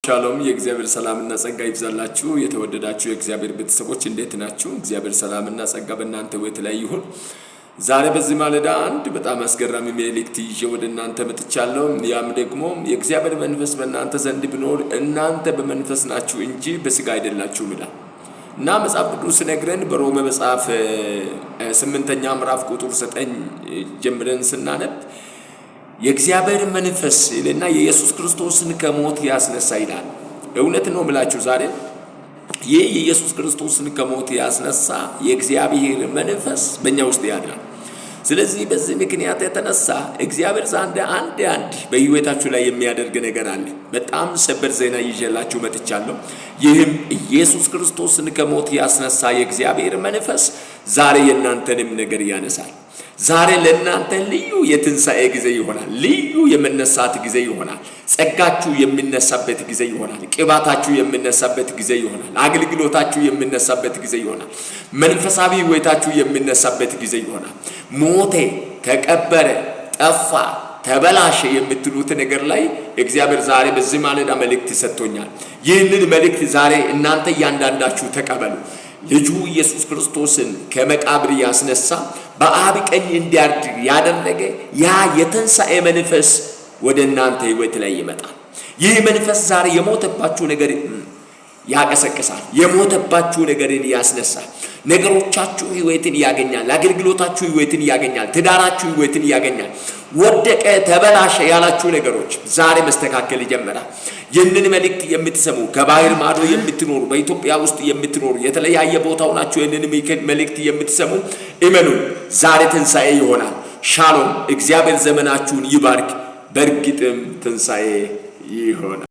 ሻሎም የእግዚአብሔር ሰላምና ጸጋ ይብዛላችሁ የተወደዳችሁ የእግዚአብሔር ቤተሰቦች እንዴት ናችሁ? እግዚአብሔር ሰላምና ጸጋ በእናንተ ሕይወት ላይ ይሁን። ዛሬ በዚህ ማለዳ አንድ በጣም አስገራሚ መልእክት ይዤ ወደ እናንተ መጥቻለሁ። ያም ደግሞ የእግዚአብሔር መንፈስ በእናንተ ዘንድ ቢኖር እናንተ በመንፈስ ናችሁ እንጂ በስጋ አይደላችሁም ይላል እና መጽሐፍ ቅዱስ ሲነግረን በሮሜ መጽሐፍ 8ኛ ምዕራፍ ቁጥር 9 ጀምረን ስናነብ የእግዚአብሔር መንፈስ እና የኢየሱስ ክርስቶስን ከሞት ያስነሳ ይላል። እውነት ነው የምላችሁ ዛሬ የኢየሱስ ክርስቶስን ከሞት ያስነሳ የእግዚአብሔር መንፈስ በእኛ ውስጥ ያድራል። ስለዚህ በዚህ ምክንያት የተነሳ እግዚአብሔር ዘንድ አንድ በሕይወታችሁ ላይ የሚያደርግ ነገር አለ። በጣም ሰበር ዜና ይዤላችሁ መጥቻለሁ። ይህም ኢየሱስ ክርስቶስን ከሞት ያስነሳ የእግዚአብሔር መንፈስ ዛሬ የእናንተንም ነገር ያነሳል። ዛሬ ለእናንተ ልዩ የትንሣኤ ጊዜ ይሆናል። ልዩ የመነሳት ጊዜ ይሆናል። ጸጋችሁ የሚነሳበት ጊዜ ይሆናል። ቅባታችሁ የሚነሳበት ጊዜ ይሆናል። አገልግሎታችሁ የሚነሳበት ጊዜ ይሆናል። መንፈሳዊ ሕይወታችሁ የሚነሳበት ጊዜ ይሆናል። ሞቴ፣ ተቀበረ፣ ጠፋ፣ ተበላሸ የምትሉት ነገር ላይ እግዚአብሔር ዛሬ በዚህ ማለዳ መልእክት ሰጥቶኛል። ይህንን መልእክት ዛሬ እናንተ እያንዳንዳችሁ ተቀበሉ። ልጁ ኢየሱስ ክርስቶስን ከመቃብር ያስነሳ በአብ ቀኝ እንዲያድር ያደረገ ያ የትንሣኤ መንፈስ ወደ እናንተ ሕይወት ላይ ይመጣል። ይህ መንፈስ ዛሬ የሞተባችሁ ነገር ያቀሰቅሳል። የሞተባችሁ ነገርን ያስነሳል። ነገሮቻችሁ ሕይወትን ያገኛል። አገልግሎታችሁ ሕይወትን ያገኛል። ትዳራችሁ ሕይወትን ያገኛል። ወደቀ ተበላሸ ያላችሁ ነገሮች ዛሬ መስተካከል ይጀምራል። ይህንን መልእክት የምትሰሙ ከባህር ማዶ የምትኖሩ በኢትዮጵያ ውስጥ የምትኖሩ የተለያየ ቦታው ናችሁ ይህንን መልእክት የምትሰሙ እመኑ፣ ዛሬ ትንሣኤ ይሆናል። ሻሎም። እግዚአብሔር ዘመናችሁን ይባርክ። በእርግጥም ትንሣኤ ይሆናል።